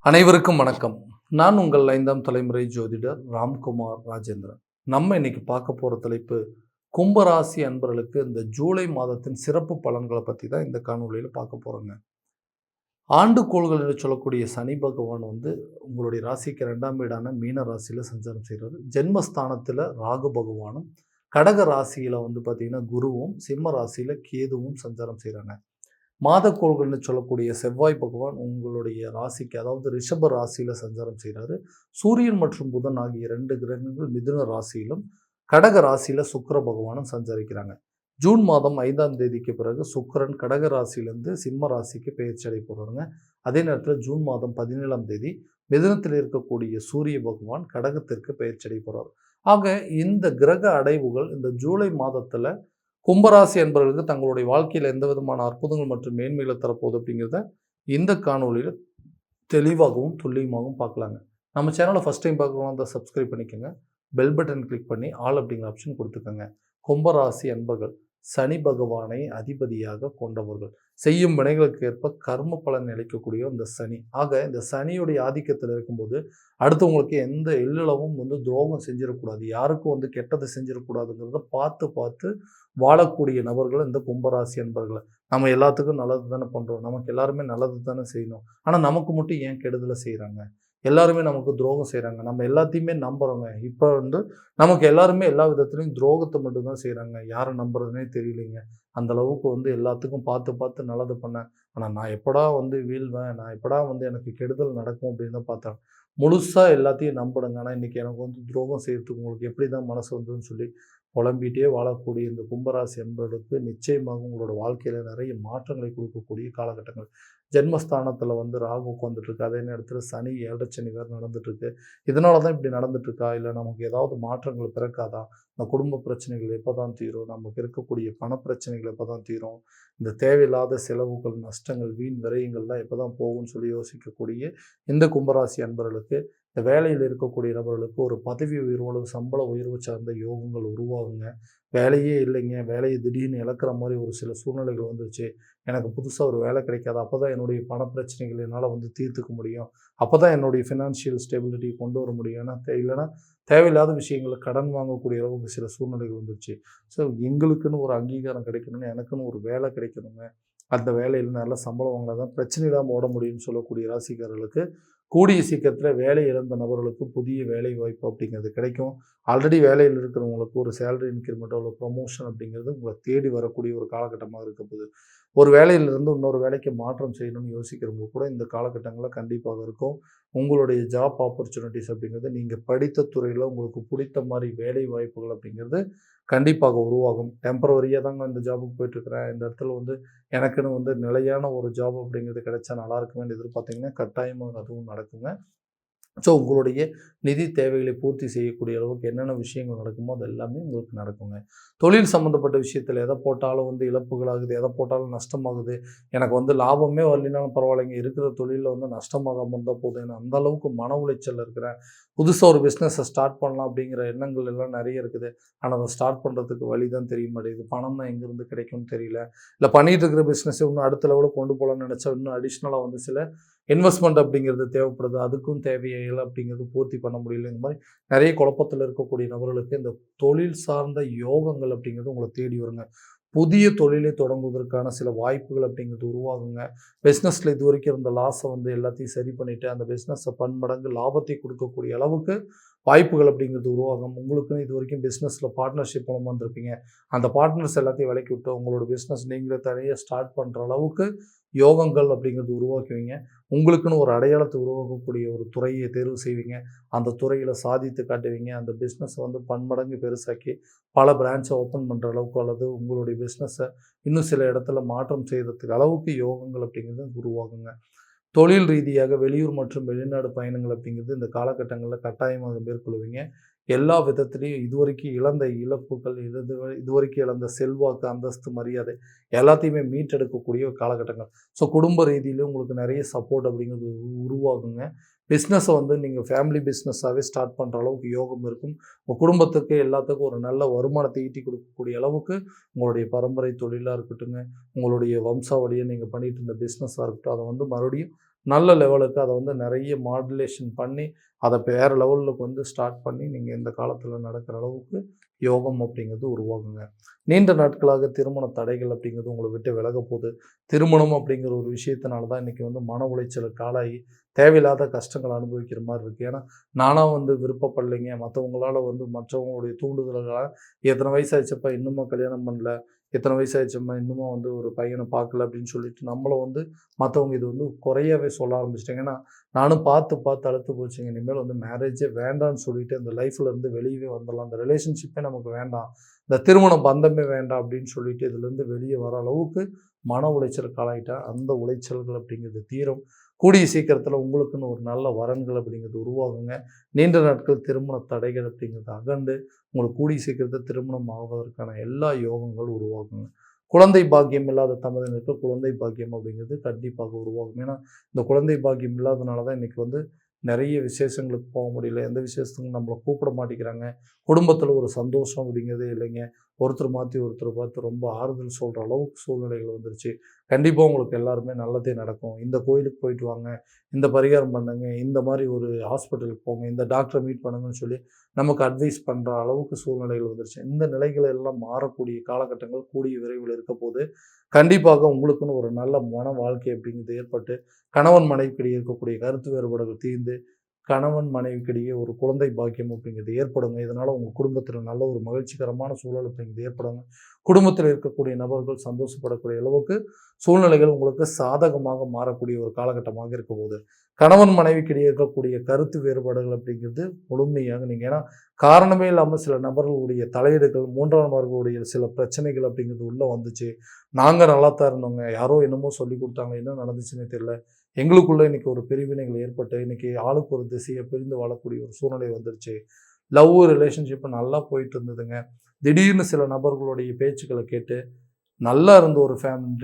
அனைவருக்கும் வணக்கம். நான் உங்கள் 5ஆம் தலைமுறை ஜோதிடர் ராம்குமார் ராஜேந்திரன். நம்ம இன்னைக்கு பார்க்க போகிற தலைப்பு கும்பராசி அன்பர்களுக்கு இந்த ஜூலை மாதத்தின் சிறப்பு பலன்களை பற்றி தான் இந்த காணொலியில் பார்க்க போகிறோங்க. ஆண்டுக்கோள்கள் என்று சொல்லக்கூடிய சனி பகவான் உங்களுடைய ராசிக்கு 2ஆம் வீடான மீன ராசியில் சஞ்சாரம் செய்கிறார். ஜென்மஸ்தானத்தில் ராகு பகவானும், கடக ராசியில் பார்த்தீங்கன்னா குருவும், சிம்ம ராசியில் கேதுவும் சஞ்சாரம் செய்கிறாங்க. மாதக்கோள்கள்னு சொல்லக்கூடிய செவ்வாய் பகவான் உங்களுடைய ராசிக்கு, அதாவது ரிஷப ராசியில் சஞ்சாரம் செய்கிறாரு. சூரியன் மற்றும் புதன் ஆகிய 2 கிரகங்கள் மிதுன ராசியிலும், கடக ராசியில் சுக்கிர பகவானும் சஞ்சரிக்கிறாங்க. ஜூன் மாதம் 5ஆம் தேதிக்கு பிறகு சுக்கிரன் கடக ராசியிலேருந்து சிம்ம ராசிக்கு பெயர்ச்சி அடைய போகிறாருங்க. அதே நேரத்தில் ஜூன் மாதம் 17ஆம் தேதி மிதுனத்தில் இருக்கக்கூடிய சூரிய பகவான் கடகத்திற்கு பெயர்ச்சி அடைய போகிறார். ஆக இந்த கிரக அடைவுகள் இந்த ஜூலை மாதத்தில் கும்பராசி என்பவர்களுக்கு தங்களுடைய வாழ்க்கையில் எந்த விதமான அற்புதங்கள் மற்றும் மேன்மைகளை தரப்போகுது அப்படிங்கிறத இந்த காணொலியில் தெளிவாகவும் துல்லியமாகவும் பார்க்கலாங்க. நம்ம சேனலை ஃபஸ்ட் டைம் பார்க்குறவங்க தான் சப்ஸ்கிரைப் பண்ணிக்கோங்க. பெல் பட்டன் கிளிக் பண்ணி ஆல் அப்படிங்கிற ஆப்ஷன் கொடுத்துக்கோங்க. கும்பராசி அன்பர்கள் சனி பகவானை அதிபதியாக கொண்டவர்கள். செய்யும் வினைகளுக்கு ஏற்ப கர்ம பலன் அளிக்கக்கூடிய இந்த சனி. ஆக இந்த சனியுடைய ஆதிக்கத்தில் இருக்கும்போது அடுத்தவங்களுக்கு எந்த எல்லளவும் துரோகம் செஞ்சிடக்கூடாது, யாருக்கும் கெட்டதை செஞ்சிடக்கூடாதுங்கிறத பார்த்து வாழக்கூடிய நபர்கள் இந்த கும்பராசி அன்பர்களை. நம்ம எல்லாத்துக்கும் நல்லது தானே பண்ணுறோம், நமக்கு எல்லாருமே நல்லது தானே செய்யணும். ஆனால் நமக்கு மட்டும் ஏன் கெடுதலை செய்கிறாங்க? எல்லாருமே நமக்கு துரோகம் செய்கிறாங்க, நம்ம எல்லாத்தையுமே நம்புகிறோங்க. இப்போ நமக்கு எல்லாருமே எல்லா விதத்துலையும் துரோகத்தை மட்டும்தான் செய்கிறாங்க. யாரை நம்புறதுனே தெரியலைங்க. அந்த அளவுக்கு எல்லாத்துக்கும் பார்த்து நல்லது பண்ணேன். ஆனால் நான் எப்படா வீழ்வேன், நான் எப்படா எனக்கு கெடுதல் நடக்கும் அப்படின்னு தான் பார்த்தேன். முழுசாக எல்லாத்தையும் நம்பிடுங்க. ஆனால் இன்றைக்கி எனக்கு துரோகம் செய்கிறதுக்கு உங்களுக்கு எப்படி தான் மனசு வந்ததுன்னு சொல்லி புலம்பிகிட்டே வாழக்கூடிய இந்த கும்பராசி என்பவர்களுக்கு நிச்சயமாக உங்களோட வாழ்க்கையில் நிறைய மாற்றங்களை கொடுக்கக்கூடிய காலகட்டங்கள். ஜென்மஸ்தானத்தில் ராகு உட்காந்துட்ருக்கு, அதே நேரத்தில் சனி 7 சனி வேறு நடந்துட்டுருக்கு. இதனால தான் இப்படி நடந்துட்டுருக்கா, இல்லை நமக்கு ஏதாவது மாற்றங்கள் பிறக்காதா, இந்த குடும்ப பிரச்சனைகள் எப்போ தான் தீரும், நமக்கு இருக்கக்கூடிய பணப்பிரச்சனைகள் எப்போ தான் தீரும், இந்த தேவையில்லாத செலவுகள், நஷ்டங்கள், வீண் விரயங்கள்லாம் எப்போ தான் போகும்னு சொல்லி யோசிக்கக்கூடிய இந்த கும்பராசி அன்பர்களுக்கு, இந்த வேலையில் இருக்கக்கூடிய நபர்களுக்கு ஒரு பதவி உயர்வு அல்லது சம்பள உயர்வு சார்ந்த யோகங்கள் உருவாகுங்க. வேலையே இல்லைங்க, வேலையை திடீர்னு இழக்கிற மாதிரி ஒரு சில சூழ்நிலைகள் வந்துருச்சு, எனக்கு புதுசாக ஒரு வேலை கிடைக்காது, அப்போ தான் என்னுடைய பண பிரச்சனைகள் என்னால் தீர்த்துக்க முடியும், அப்போ தான் என்னுடைய ஃபினான்ஷியல் ஸ்டெபிலிட்டி கொண்டு வர முடியும். ஏன்னா இல்லைன்னா தேவையில்லாத விஷயங்களை கடன் வாங்கக்கூடிய அளவுக்கு சில சூழ்நிலைகள் வந்துருச்சு. ஸோ எங்களுக்குன்னு ஒரு அங்கீகாரம் கிடைக்கணும்னு, எனக்குன்னு ஒரு வேலை கிடைக்கணுங்க, அந்த வேலையில் நல்ல சம்பளம் வாங்கினா தான் பிரச்சனை இல்லாமல் ஓட முடியும்னு சொல்லக்கூடிய ராசிக்காரர்களுக்கு கூடிய சீக்கிரத்தில் வேலை இழந்த நபர்களுக்கு புதிய வேலை வாய்ப்பு அப்படிங்கிறது கிடைக்கும். ஆல்ரெடி வேலையில் இருக்கிறவங்களுக்கு ஒரு சேலரி இன்க்ரிமெண்ட்டோ ஒரு ப்ரொமோஷன் அப்படிங்கிறது உங்களை தேடி வரக்கூடிய ஒரு காலகட்டமாக இருக்க போகுது. ஒரு வேலையிலிருந்து இன்னொரு வேலைக்கு மாற்றம் செய்யணும்னு யோசிக்கிறவங்க கூட இந்த காலகட்டங்களில் கண்டிப்பாக இருக்கும். உங்களுடைய ஜாப் ஆப்பர்ச்சுனிட்டிஸ் அப்படிங்கிறது நீங்கள் படித்த துறையில் உங்களுக்கு பிடித்த மாதிரி வேலை வாய்ப்புகள் அப்படிங்கிறது கண்டிப்பாக உருவாகும். டெம்பரவரியாக தாங்க இந்த ஜாபுக்கு போயிட்டுருக்கிறேன், இந்த இடத்துல எனக்குன்னு நிலையான ஒரு ஜாப் அப்படிங்கிறது கிடைச்சா நல்லா இருக்குமேன்னு எதிர்பார்த்தீங்கன்னா கட்டாயமாக அதுவும் நடக்குங்க. ஸோ உங்களுடைய நிதி தேவைகளை பூர்த்தி செய்யக்கூடிய அளவுக்கு என்னென்ன விஷயங்கள் நடக்குமோ அது எல்லாமே உங்களுக்கு நடக்குங்க. தொழில் சம்மந்தப்பட்ட விஷயத்தில் எதை போட்டாலும் இழப்புகளாகுது, எதை போட்டாலும் நஷ்டமாகுது, எனக்கு லாபமே வரலினாலும் பரவாயில்லைங்க, இருக்கிற தொழிலில் நஷ்டமாகாமல் இருந்தால் போதும், ஏன்னா அந்த அளவுக்கு மன உளைச்சல் இருக்கிறேன். புதுசாக ஒரு பிஸ்னஸை ஸ்டார்ட் பண்ணலாம் அப்படிங்கிற எண்ணங்கள் எல்லாம் நிறைய இருக்குது. ஆனால் அதை ஸ்டார்ட் பண்ணுறதுக்கு வழி தான் தெரிய மாட்டேங்குது, பணம் தான் எங்கேருந்து கிடைக்கும்னு தெரியல, இல்லை பண்ணிகிட்டு இருக்கிற பிஸ்னஸை இன்னும் அடுத்த லெவலுக்கு கொண்டு போகலான்னு நினச்சா இன்னும் அடிஷ்னலாக சில இன்வெஸ்ட்மெண்ட் அப்படிங்கிறது தேவைப்படுது, அதுக்கும் தேவையில்லை அப்படிங்கிறது பூர்த்தி பண்ண முடியல. இந்த மாதிரி நிறைய குழப்பத்தில் இருக்கக்கூடிய நபர்களுக்கு இந்த தொழில் சார்ந்த யோகங்கள் அப்படிங்கிறது உங்களை தேடி வருங்க. புதிய தொழிலை தொடங்குவதற்கான சில வாய்ப்புகள் அப்படிங்கிறது உருவாகுங்க. பிஸ்னஸில் இது வரைக்கும் இருந்த லாஸை எல்லாத்தையும் சரி பண்ணிவிட்டு அந்த பிஸ்னஸை பன்மடங்கு லாபத்தை கொடுக்கக்கூடிய அளவுக்கு வாய்ப்புகள் அப்படிங்கிறது உருவாகும். உங்களுக்குன்னு இது வரைக்கும் பிஸ்னஸில் பார்ட்னர்ஷிப் மூலமாக இருந்திருப்பீங்க, அந்த பார்ட்னர்ஸ் எல்லாத்தையும் விலக்கி விட்டு உங்களோட பிஸ்னஸ் நீங்களே தனியாக ஸ்டார்ட் பண்ணுற அளவுக்கு யோகங்கள் அப்படிங்கிறது உருவாக்குவீங்க. உங்களுக்குன்னு ஒரு அடையாளத்தை உருவாக்கக்கூடிய ஒரு துறையை தேர்வு செய்வீங்க, அந்த துறையில் சாதித்து காட்டுவீங்க. அந்த பிஸ்னஸை பன்மடங்கு பெருசாக்கி பல பிரான்ச்சை ஓப்பன் பண்ணுற அளவுக்கு அல்லது உங்களுடைய பிஸ்னஸை இன்னும் சில இடத்துல மாற்றம் செய்கிறதுக்கு அளவுக்கு யோகங்கள் அப்படிங்கிறது உருவாகுங்க. தொழில் ரீதியாக வெளியூர் மற்றும் வெளிநாடு பயணங்கள் அப்படிங்கிறது இந்த காலகட்டங்களில் கட்டாயமாக மேற்கொள்வீங்க. எல்லா விதத்துலேயும் இதுவரைக்கும் இழந்த இழப்புகள், இதுவரைக்கும் இழந்த செல்வாக்கு, அந்தஸ்து, மரியாதை எல்லாத்தையுமே மீட்டெடுக்கக்கூடிய ஒரு காலகட்டங்கள். ஸோ குடும்ப ரீதியிலும் உங்களுக்கு நிறைய சப்போர்ட் அப்படிங்கிறது உருவாகுங்க. பிஸ்னஸை நீங்கள் ஃபேமிலி பிஸ்னஸாகவே ஸ்டார்ட் பண்ணுற அளவுக்கு யோகம் இருக்கும். உங்கள் குடும்பத்துக்கு எல்லாத்துக்கும் ஒரு நல்ல வருமானத்தை ஈட்டி கொடுக்கக்கூடிய அளவுக்கு உங்களுடைய பரம்பரை தொழிலாக இருக்கட்டுங்க, உங்களுடைய வம்சாவளியை நீங்கள் பண்ணிகிட்டு இருந்த பிஸ்னஸாக இருக்கட்டும், அதை மறுபடியும் நல்ல லெவலுக்கு அதை வந்து நிறைய மாடுலேஷன் பண்ணி அதை வேறு லெவலுக்கு வந்து ஸ்டார்ட் பண்ணி நீங்கள் இந்த காலத்தில் நடக்கிற அளவுக்கு யோகம் அப்படிங்கிறது உருவாகுங்க. நீண்ட நாட்களாக திருமண தடைகள் அப்படிங்கிறது உங்களை விட்டு விலக போகுது. திருமணம் அப்படிங்கிற ஒரு விஷயத்தினால தான் இன்றைக்கி வந்து மன உளைச்சலுக்கு ஆளாகி தேவையில்லாத கஷ்டங்கள் அனுபவிக்கிற மாதிரி இருக்குது. ஏன்னா நானாக வந்து விருப்பப்படலைங்க, மற்றவங்களால் வந்து மற்றவங்களுடைய தூண்டுதல்களால் எத்தனை வயசாகிடுச்சப்பா இன்னுமா கல்யாணம் பண்ணல, எத்தனை வயசாகிடுச்சம்மா இன்னமும் வந்து ஒரு பையனை பார்க்கல அப்படின்னு சொல்லிட்டு நம்மளை வந்து மற்றவங்க இது வந்து குறையவே சொல்ல ஆரம்பிச்சிட்டாங்க. ஏன்னா நானும் பார்த்து பார்த்து அழுத்து போச்சுங்க. இனிமேல் வந்து மேரேஜே வேண்டான்னு சொல்லிட்டு அந்த லைஃப்பில் இருந்து வெளியவே வந்துடலாம், அந்த ரிலேஷன்ஷிப்பே நமக்கு வேண்டாம், இந்த திருமண பந்தமே வேண்டாம் அப்படின்னு சொல்லிட்டு இதுலேருந்து வெளியே வர அளவுக்கு மன உளைச்சலுக்கு ஆளாயிட்டா அந்த உளைச்சல்கள் அப்படிங்கிறது தீரும். கூடிய சீக்கிரத்தில் உங்களுக்குன்னு ஒரு நல்ல வரன்கள் அப்படிங்கிறது உருவாகுங்க. நீண்ட நாட்கள் திருமண தடைகள் அப்படிங்கிறது அகண்டு உங்களுக்கு கூடிய சீக்கிரத்தில் திருமணம் ஆவதற்கான எல்லா யோகங்களும் உருவாகுங்க. குழந்தை பாக்கியம் இல்லாத தம்பதியினருக்கு குழந்தை பாக்கியம் அப்படிங்கிறது கண்டிப்பாக உருவாகும். ஏன்னா இந்த குழந்தை பாக்கியம் இல்லாதனால தான் இன்றைக்கி வந்து நிறைய விசேஷங்களுக்கு போக முடியல, எந்த விசேஷத்துக்கும் நம்மளை கூப்பிட மாட்டேங்கிறாங்க, குடும்பத்தில் ஒரு சந்தோஷம் அப்படிங்கிறதே இல்லைங்க. ஒருத்தர் மாற்றி ஒருத்தர் பார்த்து ரொம்ப ஆறுதல் சொல்கிற அளவுக்கு சூழ்நிலைகள் வந்துருச்சு. கண்டிப்பாக உங்களுக்கு எல்லாருமே நல்லதே நடக்கும். இந்த கோயிலுக்கு போயிட்டு வாங்க, இந்த பரிகாரம் பண்ணுங்க, இந்த மாதிரி ஒரு ஹாஸ்பிட்டலுக்கு போங்க, இந்த டாக்டரை மீட் பண்ணுங்கன்னு சொல்லி நமக்கு அட்வைஸ் பண்ணுற அளவுக்கு சூழ்நிலைகள் வந்துருச்சு. இந்த நிலைகள் எல்லாம் மாறக்கூடிய காலகட்டங்கள் கூடிய விரைவில் இருக்க போது. கண்டிப்பாக உங்களுக்குன்னு ஒரு நல்ல மன வாழ்க்கை அப்படிங்கிறது ஏற்பட்டு கணவன் மனைவிக்கிடையே இருக்கக்கூடிய கருத்து வேறுபாடுகள் தீர்ந்து கணவன் மனைவிக்கிடையே ஒரு குழந்தை பாக்கியம் அப்படிங்கிறது ஏற்படுங்க. இதனால் உங்கள் குடும்பத்தில் நல்ல ஒரு மகிழ்ச்சிகரமான சூழல் அப்படிங்கிறது ஏற்படுங்க. குடும்பத்தில் இருக்கக்கூடிய நபர்கள் சந்தோஷப்படக்கூடிய அளவுக்கு சூழ்நிலைகள் உங்களுக்கு சாதகமாக மாறக்கூடிய ஒரு காலகட்டமாக இருக்க போகுது. கணவன் மனைவிக்கிடையே இருக்கக்கூடிய கருத்து வேறுபாடுகள் அப்படிங்கிறது முழுமையாக நீங்கள், ஏன்னா காரணமே இல்லாமல் சில நபர்களுடைய தலையீடுகள், மூன்றாம் நபர்களுடைய சில பிரச்சனைகள் அப்படிங்கிறது உள்ளே வந்துச்சு. நாங்கள் நல்லா தான் இருந்தோங்க, யாரோ என்னமோ சொல்லி கொடுத்தாங்க, என்ன நடந்துச்சுன்னே தெரியல, எங்களுக்குள்ளே இன்றைக்கி ஒரு பிரிவினைகள் ஏற்பட்டு இன்றைக்கி ஆளுக்கு ஒரு திசையை பிரிந்து வாழக்கூடிய ஒரு சூழ்நிலை வந்துருச்சு. லவ் ரிலேஷன்ஷிப்பு நல்லா போயிட்டு இருந்ததுங்க. திடீர்னு சில நபர்களுடைய பேச்சுக்களை கேட்டு நல்லா இருந்த ஒரு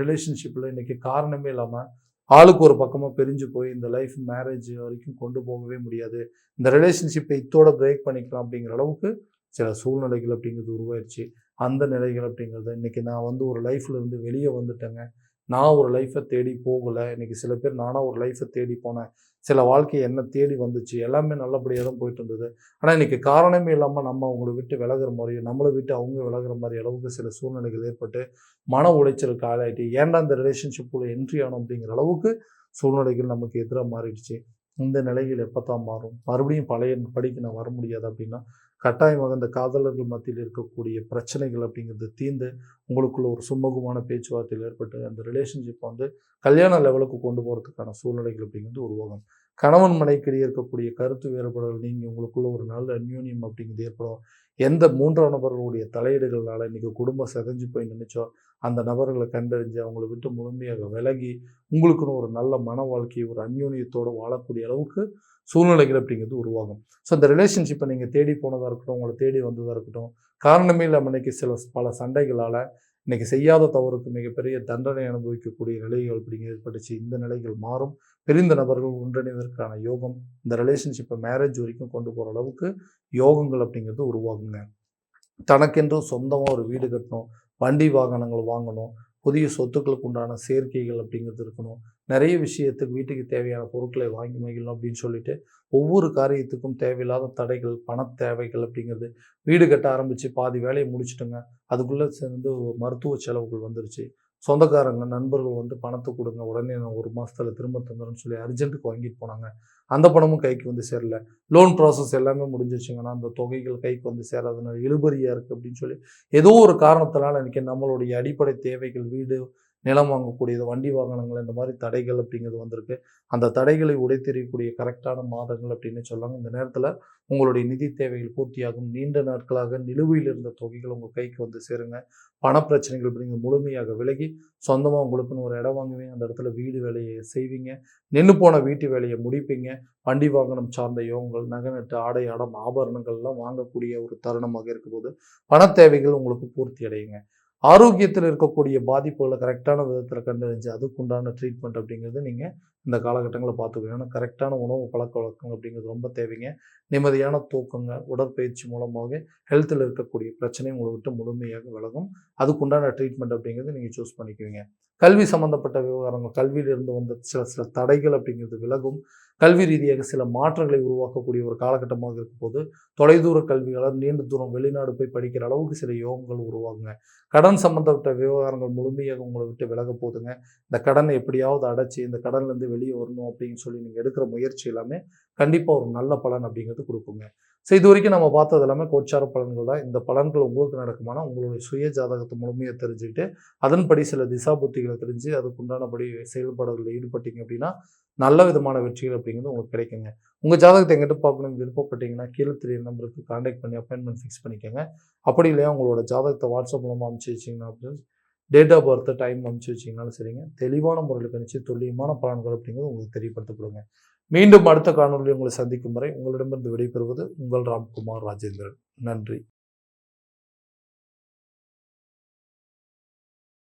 ரிலேஷன்ஷிப்பில் இன்றைக்கி காரணமே இல்லாமல் ஆளுக்கு ஒரு பக்கமாக பிரிஞ்சு போய் இந்த லைஃப் மேரேஜ் வரைக்கும் கொண்டு போகவே முடியாது, இந்த ரிலேஷன்ஷிப்பை இத்தோட பிரேக் பண்ணிக்கலாம் அப்படிங்கிற அளவுக்கு சில சூழ்நிலைகள் அப்படிங்கிறது உருவாயிடுச்சு. அந்த நிலைகள் அப்படிங்கிறது இன்றைக்கி நான் வந்து ஒரு லைஃப்பில் இருந்து வெளியே வந்துட்டேங்க. நான் ஒரு லைஃப்பை தேடி போகலை. இன்றைக்கி சில பேர் நானாக ஒரு லைஃப்பை தேடி போனேன், சில வாழ்க்கை என்ன தேடி வந்துச்சு, எல்லாமே நல்லபடியாக தான் போயிட்டு இருந்தது. ஆனால் இன்றைக்கி காரணமே இல்லாமல் நம்ம அவங்கள விட்டு விலகிற மாதிரியும் நம்மளை விட்டு அவங்க விலகிற மாதிரி அளவுக்கு சில சூழ்நிலைகள் ஏற்பட்டு மன உளைச்சலுக்கு ஆளாயிட்டு ஏன்டா இந்த ரிலேஷன்ஷிப்புக்குள்ளே என்ட்ரி ஆனோம் அப்படிங்கிற அளவுக்கு சூழ்நிலைகள் நமக்கு எதிராக மாறிடுச்சு. இந்த நிலையில் எப்போ தான் மாறும், மறுபடியும் பழைய படிக்கு நான் வர முடியாது அப்படின்னா கட்டாயமாக இந்த காதலர்கள் மத்தியில் இருக்கக்கூடிய பிரச்சனைகள் அப்படிங்கிறது தீர்ந்து உங்களுக்குள்ள ஒரு சுமூகமான பேச்சுவார்த்தையில் ஏற்பட்டு அந்த ரிலேஷன்ஷிப் வந்து கல்யாண லெவலுக்கு கொண்டு போகிறதுக்கான சூழ்நிலைகள் அப்படிங்கிறது உருவாகும். கணவன் மனைவிக்கிடையே இருக்கக்கூடிய கருத்து வேறுபாடுகள் நீங்கள் உங்களுக்குள்ள ஒரு நல்ல அந்யோன்யம் அப்படிங்கிறது ஏற்படும். எந்த மூன்றாம் நபர்களுடைய தலையீடுகள்னால இன்றைக்கி குடும்பம் செதஞ்சு போய் நினைச்சோ அந்த நபர்களை கண்டறிஞ்சு அவங்கள விட்டு முழுமையாக விலகி உங்களுக்குன்னு ஒரு நல்ல மன வாழ்க்கையை ஒரு அந்யோன்யத்தோடு வாழக்கூடிய அளவுக்கு சூழ்நிலைகள் அப்படிங்கிறது உருவாகும். ஸோ இந்த ரிலேஷன்ஷிப்பை நீங்கள் தேடி போனதாக இருக்கட்டும், உங்களை தேடி வந்ததாக இருக்கட்டும், காரணமே இல்லாமல் இன்றைக்கி பல சண்டைகளால் இன்றைக்கி செய்யாத தவறுக்கு மிகப்பெரிய தண்டனை அனுபவிக்கக்கூடிய நிலைகள் அப்படிங்கிறது ஏற்பட்டுச்சு. இந்த நிலைகள் மாறும். பிரிந்த நபர்கள் ஒன்றிணைவதற்கான யோகம் இந்த ரிலேஷன்ஷிப்பை மேரேஜ் வரைக்கும் கொண்டு போகிற அளவுக்கு யோகங்கள் அப்படிங்கிறது உருவாகுங்க. தனக்கென்று சொந்தமாக ஒரு வீடு கட்டணும், வண்டி வாகனங்கள் வாங்கணும், புதிய சொத்துக்களுக்கு உண்டான சேர்க்கைகள் அப்படிங்கிறது இருக்கணும், நிறைய விஷயத்துக்கு வீட்டுக்கு தேவையான பொருட்களை வாங்கி மகிழணும் அப்படின்னு சொல்லிட்டு ஒவ்வொரு காரியத்துக்கும் தேவையில்லாத தடைகள், பண தேவைகள் அப்படிங்கிறது வீடு கட்ட ஆரம்பித்து பாதி வேலையை முடிச்சுட்டுங்க, அதுக்குள்ளே சேர்ந்து மருத்துவ செலவுகள் வந்துருச்சு. சொந்தக்காரங்க நண்பர்கள் வந்து பணத்தை கொடுங்க, உடனே நான் 1 மாதத்தில் திரும்ப தந்துடுறேன்னு சொல்லி அர்ஜென்ட்டுக்கு வாங்கிட்டு போனாங்க. அந்த பணமும் கைக்கு வந்து சேரல. லோன் ப்ராசஸ் எல்லாமே முடிஞ்சிருச்சுங்கன்னா அந்த தொகைகள் கைக்கு வந்து சேராதனால இழுபறியாக இருக்குது அப்படின்னு சொல்லி ஏதோ ஒரு காரணத்தினால இன்றைக்கி நம்மளுடைய அடிப்படை தேவைகள், வீடு நிலம் வாங்கக்கூடியது, வண்டி வாகனங்கள், இந்த மாதிரி தடைகள் அப்படிங்கிறது வந்திருக்கு. அந்த தடைகளை உடைத்தெறியக்கூடிய கரெக்டான மாதங்கள் அப்படின்னு சொல்லாங்க. இந்த நேரத்தில் உங்களுடைய நிதி தேவைகள் பூர்த்தியாகும். நீண்ட நாட்களாக நிலுவையில் இருந்த தொகைகள் உங்கள் கைக்கு வந்து சேருங்க. பணப்பிரச்சனைகள் அப்படிங்கிறது முழுமையாக விலகி சொந்தமாக உங்களுக்குன்னு ஒரு இடம் வாங்குவீங்க, அந்த இடத்துல வீடு வேலையை செய்வீங்க, நின்று போன வீட்டு வேலையை முடிப்பீங்க. வண்டி வாகனம் சார்ந்த யோகங்கள், நகை ஆடை ஆபரணங்கள்லாம் வாங்கக்கூடிய ஒரு தருணமாக இருக்கும்போது பண தேவைகள் உங்களுக்கு பூர்த்தி அடையுங்க. ஆரோக்கியத்தில் இருக்கக்கூடிய பாதிப்புகளை கரெக்டான விதத்தில் கண்டறிஞ்சு அதுக்குண்டான ட்ரீட்மெண்ட் அப்படிங்கிறது நீங்கள் இந்த காலகட்டங்களை பார்த்துக்கணும். ஏன்னா கரெக்டான உணவு பழக்கவழக்கங்கள் அப்படிங்கிறது ரொம்ப தேவைங்க. நிம்மதியான தூக்கங்க, உடற்பயிற்சி மூலமாக ஹெல்த்தில் இருக்கக்கூடிய பிரச்சனை உங்களை விட்டு முழுமையாக விலகும். அதுக்குண்டான ட்ரீட்மெண்ட் அப்படிங்கிறது நீங்கள் சூஸ் பண்ணிக்குவீங்க. கல்வி சம்மந்தப்பட்ட விவகாரங்கள், கல்வியிலிருந்து வந்த சில சில தடைகள் அப்படிங்கிறது விலகும். கல்வி ரீதியாக சில மாற்றங்களை உருவாக்கக்கூடிய ஒரு காலகட்டமாக இருக்கும்போது, தொலைதூர கல்வியாளர் நீண்ட தூரம் வெளிநாடு போய் படிக்கிற அளவுக்கு சில யோகங்கள் உருவாகுங்க. கடன் சம்மந்தப்பட்ட விவகாரங்கள் முழுமையாக உங்களை விட்டு விலக போதுங்க. இந்த கடனை எப்படியாவது அடைச்சு, இந்த கடன்லேருந்து வெளியே வரணும் அப்படின்னு சொல்லி நீங்கள் எடுக்கிற முயற்சி எல்லாமே கண்டிப்பாக ஒரு நல்ல பலன் அப்படிங்கிறது கொடுக்குங்க. ஸோ இது வரைக்கும் நம்ம பார்த்தது எல்லாமே கோச்சார பலன்கள் தான். இந்த பலன்கள் உங்களுக்கு நடக்குமானா, உங்களுடைய சுய ஜாதகத்தை முழுமையாக தெரிஞ்சுக்கிட்டு, அதன்படி சில திசா புத்திகளை தெரிஞ்சு அதுக்குண்டானபடி செயல்பாடுகளில் ஈடுபட்டீங்க அப்படின்னா, நல்ல விதமான வெற்றிகள் அப்படிங்கிறது உங்களுக்கு கிடைக்குங்க. உங்கள் ஜாதகத்தை எங்கிட்ட பார்க்கணும்னு விருப்பப்பட்டீங்கன்னா, கீழே தெரிய நம்பருக்கு கான்டாக்ட் பண்ணி அப்பாயின்மெண்ட் ஃபிக்ஸ் பண்ணிக்கோங்க. அப்படி இல்லையா உங்களோட ஜாதகத்தை வாட்ஸ்அப் மூலமாக அனுப்பிச்சு வச்சிங்கன்னா அப்படின்னு டேட் ஆஃப் பர்த் டைம் அனுப்பிச்சு வச்சிங்கனாலும் சரிங்க. தெளிவான முறையில் கணிச்சு துல்லியமான பலன்கள் அப்படிங்கிறது உங்களுக்கு தெரியப்படுத்தப்படுங்க. மீண்டும் அடுத்த காணொலியில் உங்களை சந்திக்கும் வரை உங்களிடமிருந்து விடைபெறுவது உங்கள் ராம்குமார் ராஜேந்திரன். நன்றி.